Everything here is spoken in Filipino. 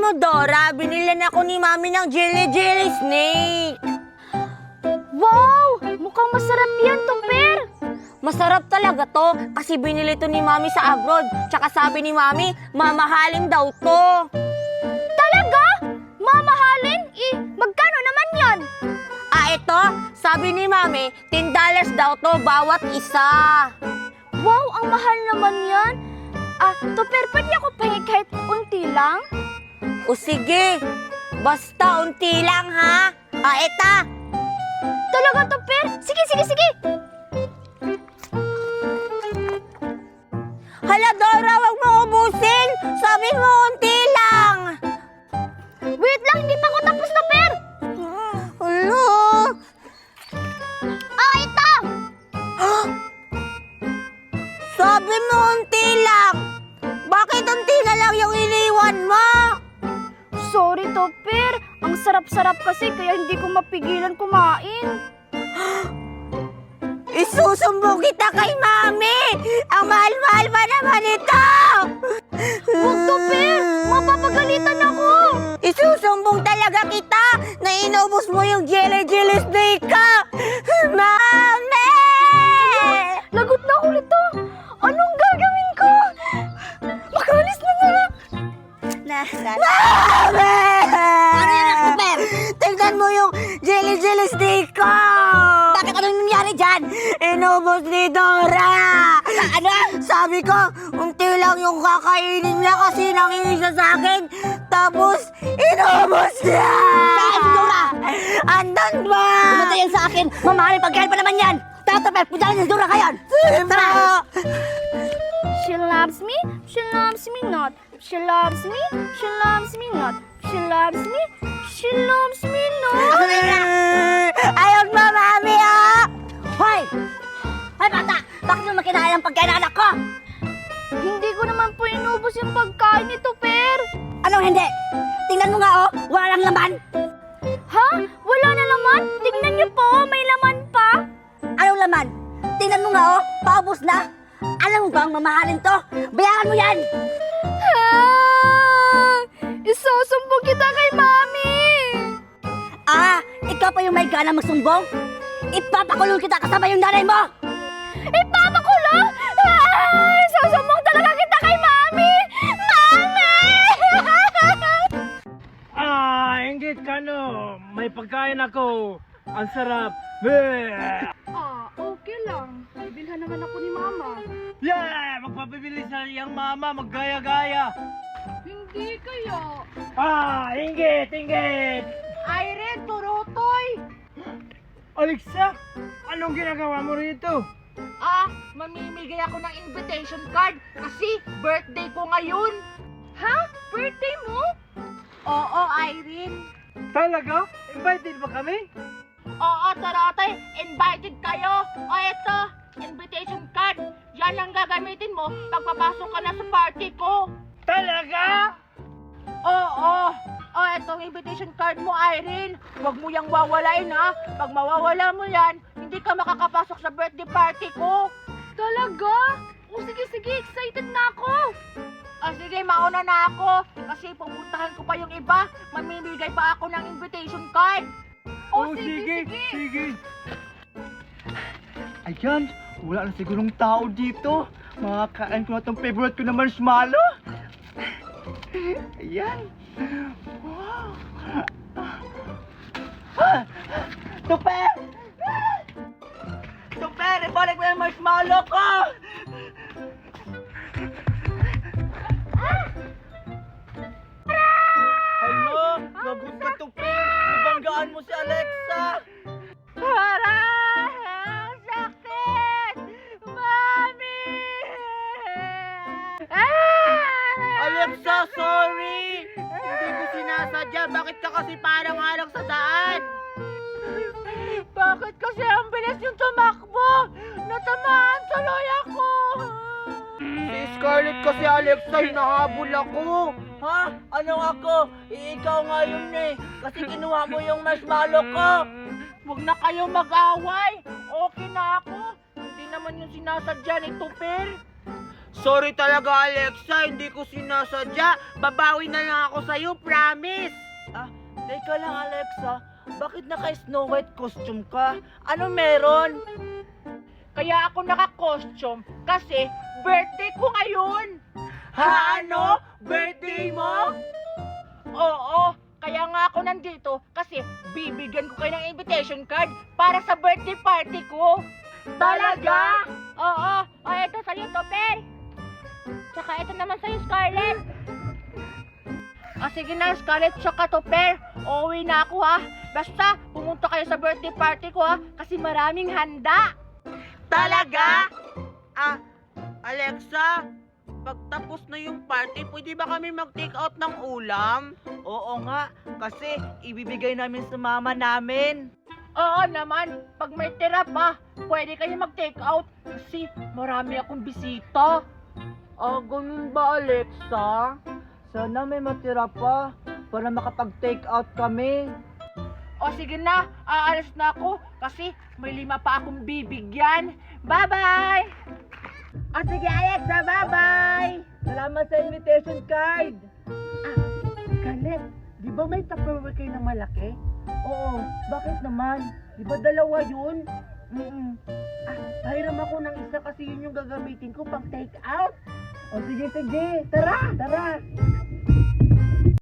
mo, Dora, binilan ako ni Mami ng jelly snake. Wow! Mukhang masarap yan, Tupper! Masarap talaga to kasi binili to ni Mami sa abroad. Tsaka sabi ni Mami, mamahalin daw to. Talaga? Mamahalin? Magkano naman yan? Ito, sabi ni Mami, $10 daw to bawat isa. Wow, ang mahal naman yan. Tupper, pwede ako pahingi kahit unti lang? O sige, basta unti lang ha. Ito. Talaga, Tupper? Sige. Hala, Dora, wag mo ubusin. Sabi mo unti lang. Wait lang, hindi pa ako tapos, Tupper! Hala. Ito! Sabi mo unti lang. Bakit unti na lang yung iniwan mo? Sorry, Tupper. Ang sarap-sarap kasi kaya hindi ko mapigilan kumain. Isusumbong kita kay Mami. Ang mahal-mahal pa naman ito. Huwag, Tupper! Mapapagalitan ako! Isusumbong talaga kita na inubos mo yung jelly snake ka. Mami! Lagot na ako nito! Anong gagawin ko? Makalis na nga! Mami! Ano yan, Tupper? Tignan mo yung jelly snake ko. Bakit anong nangyari dyan? Inubos ni Dora. Ano? Sabi ko, unti lang yung kakainin niya kasi nangingi siya sa akin. Tapos, inubos niya. Saan si Dora? Andun ba? Pumunta yan sa akin! Mamahalin pagkain pa naman yan! Tara, Tupper! Punta na si Dora ngayon! Diba? She loves me not. She loves me not. She loves me not. Ayog mo, Mami, ah! Hoy! Hoy, bata! Bakit mo makinaya ang pagkain ng anak ko? Hindi ko naman po inubos yung pagkain ni Tupper. Anong hindi? Tingnan mo nga, oh! Wala lang laman! Ha? Wala na laman? Tingnan niyo po, may laman pa! Anong laman? Tingnan mo nga, oh! Paubos na! Alam mo bang mamahalin to? Bayaran mo yan! Isusumbong kita kay Mami! Ikaw pa yung may gana magsumbong? Ipapakulong kita kasama yung nanay mo! Ipapakulong? Isusumbong talaga kita kay Mami! Mami! Inggit ka no. May pagkain ako. Ang sarap. Okay lang. Bibilhan naman ako ni Mama. Yeah! Magpapabili sa iyang mama. Maggaya-gaya. Hindi kaya. Inggit! Irene, turutoy! Alexa, anong ginagawa mo rito? Mamimigay ako ng invitation card kasi birthday ko ngayon. Ha? Birthday mo? Oo, Irene. Talaga? Invited ba kami? Oo, Tarotoy, invited kayo. O eto, invitation card. Yan ang gagamitin mo pag papasok ka na sa party ko. Talaga? Oo. O eto, invitation card mo, Irene. Huwag mo yang wawalain, ha. Pag mawawala mo yan, hindi ka makakapasok sa birthday party ko. Talaga? O sige, excited na ako. Sige, mauna na ako. Kasi pupuntahan ko pa yung iba. Mamimigay pa ako ng invitation card. Sige. Ayan, wala na sigurong tao dito. Makakain ko na itong favorite ko na marshmallow. Ayan. Wow. Tupper! Tupper, ibalik mo yung marshmallow ko! Hello? Lagot ka, Tupper! Nabanggaan mo si Alexa! Ang sakit! Mami! Alexa, sorry! Hindi ko sinasadya. Bakit ka kasi parang alang sa daan? Bakit kasi ang bilis yung tumakbo? Natamaan tuloy ako! Si Scarlett kasi, Alexa, hinahabol ako. Ha? Ano ako? Ikaw nga yun eh. Kasi kinuha mo yung marshmallow ko. Huwag na kayong mag-away. Okay na ako. Hindi naman yung sinasadya ni Tupper. Sorry talaga, Alexa. Hindi ko sinasadya. Babawi na lang ako sa'yo, promise. Teka lang, Alexa. Bakit naka-Snow White costume ka? Ano meron? Kaya ako naka-costume kasi birthday ko ngayon. Ha? Ano? Birthday mo? Oo, kaya nga ako nandito kasi bibigyan ko kayo ng invitation card para sa birthday party ko. Talaga? Oo, ito sa'yo, Topper. Tsaka ito naman sa'yo, Scarlett. Sige na, Scarlett, tsaka Topper. Uuwi na ako, ha. Basta, pumunta kayo sa birthday party ko, ha, kasi maraming handa. Talaga? Alexa, pagtapos na yung party, pwede ba kami mag-take out ng ulam? Oo nga, kasi ibibigay namin sa mama namin. Oo naman, pag may tira pa, pwede kayo mag-take out kasi marami akong bisita. Ganun ba, Alexa? Sana may matira pa para makapag-take out kami. Sige na, aalis na ako kasi may 5 pa akong bibigyan. Bye-bye! Sige, Alexa, bye-bye! Salamat sa invitation card! Scarlett, di ba may Tupperware kayo na malaki? Oo, bakit naman? Di ba 2 yun? Pahiram ako ng isa kasi yun yung gagamitin ko pang take out. Sige, tara!